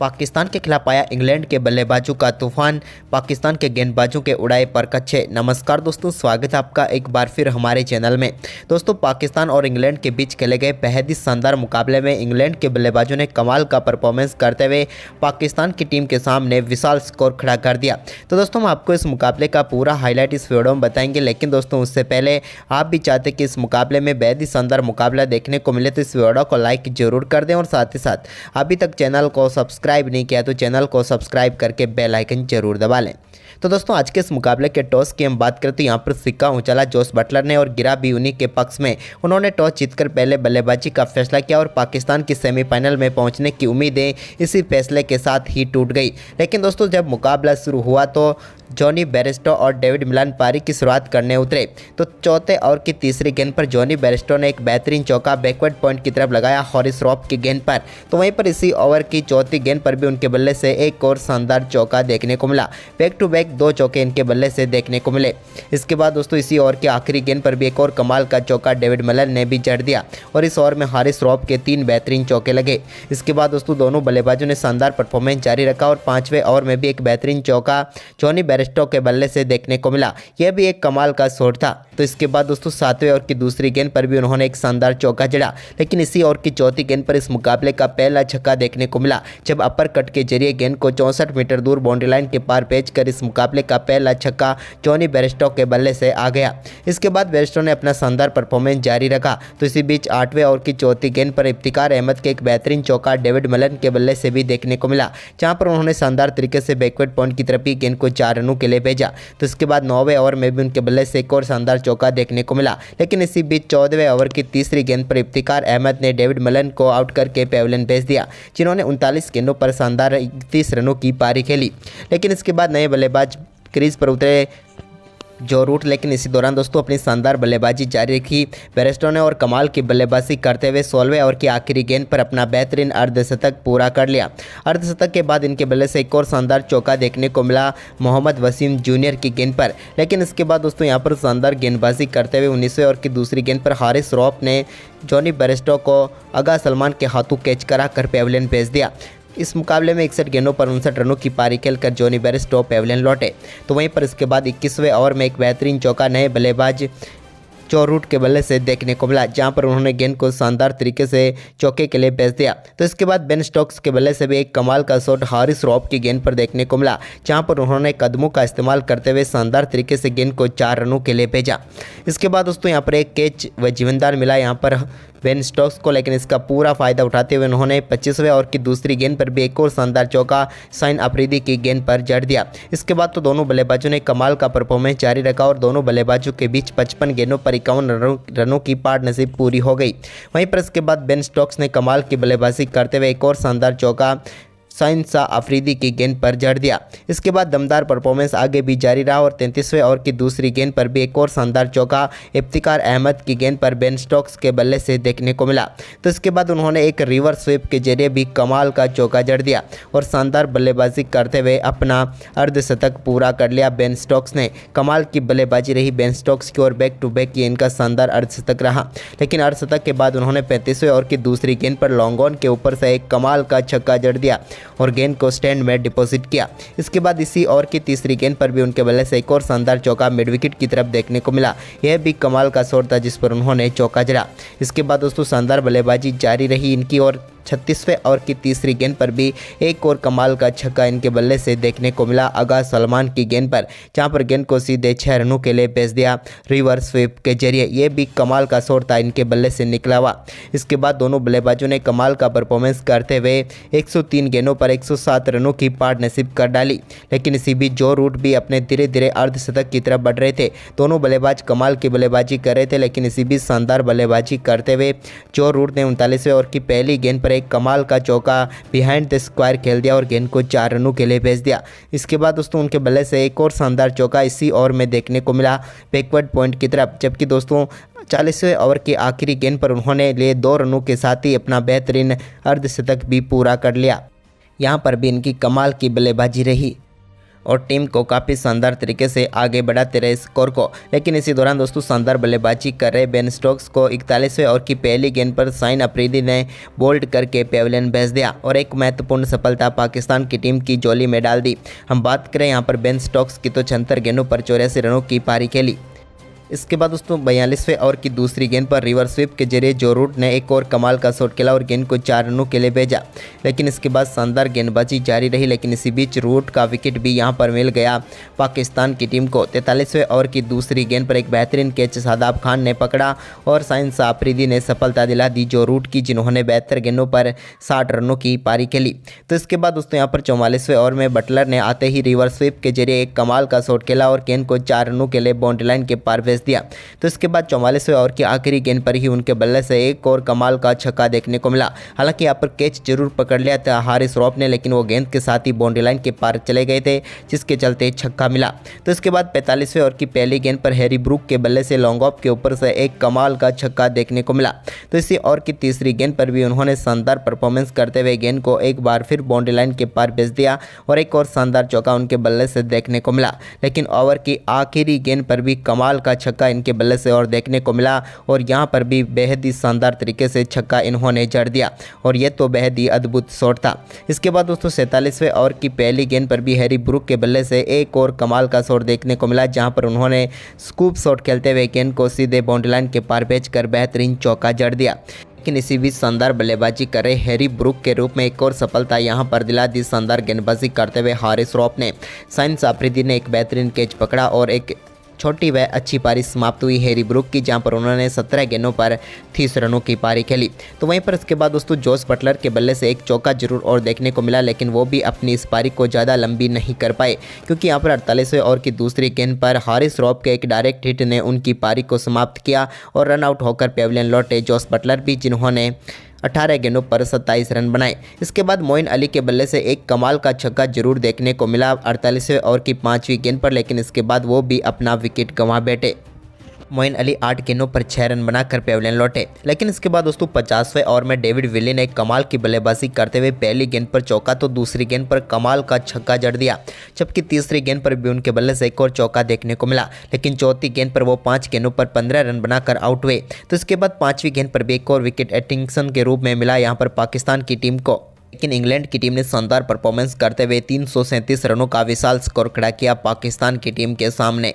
पाकिस्तान के खिलाफ आया इंग्लैंड के बल्लेबाजों का तूफान, पाकिस्तान के गेंदबाजों के उड़ाए परकच्छे। नमस्कार दोस्तों, स्वागत है आपका एक बार फिर हमारे चैनल में। दोस्तों, पाकिस्तान और इंग्लैंड के बीच खेले गए बेहद ही शानदार मुकाबले में इंग्लैंड के बल्लेबाजों ने कमाल का परफॉर्मेंस करते हुए पाकिस्तान की टीम के सामने विशाल स्कोर खड़ा कर दिया। तो दोस्तों, हम आपको इस मुकाबले का पूरा हाईलाइट इस वीडियो में बताएंगे, लेकिन दोस्तों उससे पहले आप भी चाहते कि इस मुकाबले में बेहद ही शानदार मुकाबला देखने को मिले तो इस वीडियो को लाइक जरूर कर दें और साथ ही साथ अभी तक चैनल को सब्सक्राइब नहीं किया तो चैनल को सब्सक्राइब करके बेल आइकन जरूर दबा लें। तो दोस्तों, आज के इस मुकाबले के टॉस की हम बात करें तो यहाँ पर सिक्का उछाला जोस बटलर ने और गिरा भी उन्हीं के पक्ष में। उन्होंने टॉस जीतकर पहले बल्लेबाजी का फैसला किया और पाकिस्तान की सेमीफाइनल में पहुंचने की उम्मीदें इसी फैसले के साथ ही टूट गई। लेकिन दोस्तों, जब मुकाबला शुरू हुआ तो जॉनी बेयरस्टो और डेविड मिलान पारी की शुरुआत करने उतरे तो चौथे ओवर की तीसरी गेंद पर जॉनी बेयरस्टो ने एक बेहतरीन चौका बैकवर्ड पॉइंट की तरफ लगाया हॉरिस श्रॉफ की गेंद पर। तो वहीं पर इसी ओवर की चौथी गेंद पर भी उनके बल्ले से एक और शानदार चौका देखने को मिला। बैक टू बैक दो चौके इनके बल्ले से देखने को मिले। इसके बाद दोस्तों इसी ओवर की आखिरी गेंद पर भी एक और कमाल का चौका डेविड मिलान ने भी जड़ दिया और इस ओवर में हॉरिस श्रॉफ के 3 बेहतरीन चौके लगे। इसके बाद दोस्तों दोनों बल्लेबाजों ने शानदार परफॉर्मेंस जारी रखा और 5वें ओवर में भी एक बेहतरीन चौका जॉनी बेयरस्टो के बल्ले से देखने को मिला। यह भी एक कमाल का शॉट था। तो इसके बाद दोस्तों 7वें ओवर की दूसरी गेंद पर भी उन्होंने एक शानदार चौका जड़ा, लेकिन इसी ओवर की चौथी गेंद पर इस मुकाबले का पहला छक्का देखने को मिला जब अपर कट के जरिए गेंद को 64 मीटर दूर बाउंड्री लाइन के पार भेज कर इस मुकाबले का पहला छक्का जॉनी बेयरस्टो के बल्ले से आ गया। इसके बाद बेयरस्टो ने अपना शानदार परफॉर्मेंस जारी रखा। तो इसी बीच 8वें ओवर की चौथी गेंद पर इफ्तिकार अहमद के एक बेहतरीन चौका डेविड मिलान के बल्ले से भी देखने को मिला, जहां पर उन्होंने शानदार तरीके से बैकवर्ड पॉइंट की तरफ ही गेंद को 4 रनों के लिए भेजा। तो इसके बाद 9वें ओवर में भी उनके बल्ले से एक और शानदार चौका देखने को मिला, लेकिन इसी बीच 14वें ओवर की तीसरी गेंद पर इफ्तिकार अहमद ने डेविड मिलान को आउट करके पेविलियन भेज दिया, जिन्होंने 39 गेंदों पर शानदार 31 रनों की पारी खेली। लेकिन इसके बाद नए बल्लेबाज क्रीज पर उतरे जो रूट, लेकिन इसी दौरान दोस्तों अपनी शानदार बल्लेबाजी जारी रखी बेयरस्टो ने और कमाल की बल्लेबाजी करते हुए 16वें ओवर की आखिरी गेंद पर अपना बेहतरीन अर्धशतक पूरा कर लिया। अर्धशतक के बाद इनके बल्ले से एक और शानदार चौका देखने को मिला मोहम्मद वसीम जूनियर की गेंद पर। लेकिन इसके बाद दोस्तों यहाँ पर शानदार गेंदबाजी करते हुए 19वें ओवर की दूसरी गेंद पर हॉरिस श्रॉफ ने जॉनी बेयरस्टो को आगा सलमान के हाथों कैच कराकर पेविलियन भेज दिया। इस मुकाबले में 61 गेंदों पर 59 रनों की पारी खेलकर जॉनी बेयरस्टो पेविलियन लौटे। तो वहीं पर इसके बाद 21वें ओवर में एक बेहतरीन चौका नए बल्लेबाज जो रूट के बल्ले से देखने को मिला, जहां पर उन्होंने गेंद को शानदार तरीके से चौके के लिए भेज दिया। तो इसके बाद बेन स्टोक्स के बल्ले से भी एक कमाल का शॉट हॉरिस श्रॉफ की गेंद पर देखने को मिला, जहां पर उन्होंने कदमों का इस्तेमाल करते हुए शानदार तरीके से गेंद को 4 रनों के लिए भेजा। इसके बाद दोस्तों यहाँ पर एक कैच व जीवनदार मिला यहाँ पर बेन स्टोक्स को, लेकिन इसका पूरा फायदा उठाते हुए उन्होंने 25वें ओवर की दूसरी गेंद पर भी एक और शानदार चौका शाहीन अफरीदी की गेंद पर जड़ दिया। इसके बाद तो दोनों बल्लेबाजों ने कमाल का परफॉर्मेंस जारी रखा और दोनों बल्लेबाजों के बीच 55 गेंदों पर 51 रनों की पार्टनरशिप पूरी हो गई। वहीं पर इसके बाद बेन स्टोक्स ने कमाल की बल्लेबाजी करते हुए एक और शानदार चौका शाहीन अफरीदी की गेंद पर जड़ दिया। इसके बाद दमदार परफॉर्मेंस आगे भी जारी रहा और 33वें ओवर की दूसरी गेंद पर भी एक और शानदार चौका इफ्तिकार अहमद की गेंद पर बेन स्टोक्स के बल्ले से देखने को मिला। तो इसके बाद उन्होंने एक रिवर्स स्वीप के जरिए भी कमाल का चौका जड़ दिया और शानदार बल्लेबाजी करते हुए अपना अर्धशतक पूरा कर लिया। बेन स्टोक्स ने कमाल की बल्लेबाजी रही बेन स्टोक्स की और बैक टू बैक ये इनका शानदार अर्धशतक रहा। लेकिन अर्धशतक के बाद उन्होंने 35वें ओवर की दूसरी गेंद पर लॉन्ग ऑन के ऊपर से एक कमाल का छक्का जड़ दिया और गेंद को स्टैंड में डिपॉजिट किया। इसके बाद इसी ओवर की तीसरी गेंद पर भी उनके बल्ले से एक और शानदार चौका मिड विकेट की तरफ देखने को मिला। यह भी कमाल का शॉट था जिस पर उन्होंने चौका जड़ा। इसके बाद दोस्तों शानदार बल्लेबाजी जारी रही इनकी और 36वें ओवर की तीसरी गेंद पर भी एक और कमाल का छक्का इनके बल्ले से देखने को मिला आगा सलमान की गेंद पर, जहां पर गेंद को सीधे 6 रनों के लिए भेज दिया रिवर्स स्वीप के जरिए। यह भी कमाल का शॉट था इनके बल्ले से निकला हुआ। इसके बाद दोनों बल्लेबाजों ने कमाल का परफॉर्मेंस करते हुए 103 गेंदों पर 107 रनों की पार्टनरशिप कर डाली। लेकिन इसी बीच जो रूट भी अपने धीरे धीरे अर्धशतक की तरफ बढ़ रहे थे। दोनों बल्लेबाज कमाल की बल्लेबाजी कर रहे थे, लेकिन इसी बीच शानदार बल्लेबाजी करते हुए जो रूट ने 39वें ओवर की पहली गेंद पर एक कमाल का चौका बिहाइंड द स्क्वायर खेल दिया और गेंद को 4 रनों के लिए भेज दिया। इसके बाद दोस्तों उनके बल्ले से एक और शानदार चौका इसी ओवर में देखने को मिला बैकवर्ड पॉइंट की तरफ, जबकि दोस्तों 40वें ओवर की आखिरी गेंद पर उन्होंने लिए 2 रनों के साथ ही अपना बेहतरीन अर्धशतक भी पूरा कर लिया। यहाँ पर भी इनकी कमाल की बल्लेबाजी रही। और टीम को काफ़ी शानदार तरीके से आगे बढ़ाते रहे स्कोर को। लेकिन इसी दौरान दोस्तों शानदार बल्लेबाजी कर रहे बेन स्टोक्स को 41वें ओवर की पहली गेंद पर शाहीन अफरीदी ने बोल्ड करके पेविलियन भेज दिया और एक महत्वपूर्ण सफलता पाकिस्तान की टीम की झोली में डाल दी। हम बात करें यहाँ पर बेन स्टोक्स की तो 76 गेंदों पर 84 रनों की पारी खेली। इसके बाद दोस्तों 42वें ओवर की दूसरी गेंद पर रिवर्स स्वीप के जरिए जो रूट ने एक और कमाल का शॉट खेला और गेंद को 4 रनों के लिए भेजा। लेकिन इसके बाद शानदार गेंदबाजी जारी रही, लेकिन इसी बीच रूट का विकेट भी यहां पर मिल गया पाकिस्तान की टीम को। 43वें ओवर की दूसरी गेंद पर एक बेहतरीन कैच शादाब खान ने पकड़ा और शाहीन अफरीदी ने सफलता दिला दी जो रूट की, जिन्होंने 72 गेंदों पर 60 रनों की पारी खेली। तो इसके बाद दोस्तों यहाँ पर 44वें ओवर में बटलर ने आते ही रिवर्स स्वीप के जरिए एक कमाल का शॉट खेला और गेंद को 4 रनों के लिए बाउंड्री लाइन के पार भेज दिया। तो इसके बाद 44वें ओवर की आखिरी गेंद पर ही उनके बल्ले से एक और कमाल का छक्का देखने को मिला। हालांकि यहाँ पर कैच जरूर पकड़ लिया था हारिस रॉफ ने, लेकिन वो गेंद के साथ ही बाउंड्री लाइन के पार चले गए थे, जिसके चलते छक्का मिला। तो इसके बाद 45वें ओवर की पहली गेंद पर हैरी ब्रूक के बल्ले से लॉन्ग ऑफ के ऊपर से एक कमाल का छक्का देखने को मिला। तो इसी ओवर की तीसरी गेंद पर भी उन्होंने शानदार परफॉर्मेंस करते हुए गेंद को एक बार फिर बाउंड्री लाइन के पार भेज दिया और एक और शानदार चौका उनके बल्ले से देखने को मिला। लेकिन ओवर की आखिरी गेंद पर भी कमाल का छक्का इनके बल्ले से और देखने को मिला और यहां पर भी बेहद ही शानदार तरीके से छक्का इन्होंने जड़ दिया और यह तो बेहद ही अद्भुत शॉट था। इसके बाद दोस्तों 47वें ओवर की पहली गेंद पर भी हैरी ब्रूक के बल्ले से एक और कमाल का शॉट देखने को मिला, जहां पर उन्होंने स्कूप शॉट खेलते हुए गेंद को सीधे बाउंड्री लाइन के पार भेजकर बेहतरीन चौका जड़ दिया। लेकिन इसी बीच शानदार बल्लेबाजी कर रहे हैरी ब्रूक के रूप में एक और सफलता यहां पर दिला दी शानदार गेंदबाजी करते हुए हारिस रॉफ ने। शाहीन अफरीदी ने एक बेहतरीन कैच पकड़ा और एक छोटी व अच्छी पारी समाप्त हुई हैरी ब्रूक की, जहां पर उन्होंने 17 गेंदों पर 30 रनों की पारी खेली। तो वहीं पर इसके बाद दोस्तों जोस बटलर के बल्ले से एक चौका जरूर और देखने को मिला, लेकिन वो भी अपनी इस पारी को ज़्यादा लंबी नहीं कर पाए, क्योंकि यहां पर 48वें ओवर की दूसरी गेंद पर हारिस रॉफ के एक डायरेक्ट हिट ने उनकी पारी को समाप्त किया और रन आउट होकर पेविलियन लौटे जोस बटलर भी, जिन्होंने 18 गेंदों पर 27 रन बनाए। इसके बाद मोइन अली के बल्ले से एक कमाल का छक्का जरूर देखने को मिला 48वें ओवर की 5वीं गेंद पर, लेकिन इसके बाद वो भी अपना विकेट गंवा बैठे। मोइन अली 8 गेंदों पर 6 रन बनाकर पेविलियन लौटे। लेकिन इसके बाद दोस्तों 50वें ओवर में डेविड विली ने एक कमाल की बल्लेबाजी करते हुए पहली गेंद पर चौका तो दूसरी गेंद पर कमाल का छक्का जड़ दिया, जबकि तीसरी गेंद पर भी उनके बल्ले से एक और चौका देखने को मिला। लेकिन चौथी गेंद पर वो 5 गेंदों पर 15 रन बनाकर आउट हुए। तो इसके बाद 5वीं गेंद पर भी एक और विकेट एटिंगसन के रूप में मिला यहाँ पर पाकिस्तान की टीम को। लेकिन इंग्लैंड की टीम ने शानदार परफॉर्मेंस करते हुए 337 रनों का विशाल स्कोर खड़ा किया पाकिस्तान की टीम के सामने।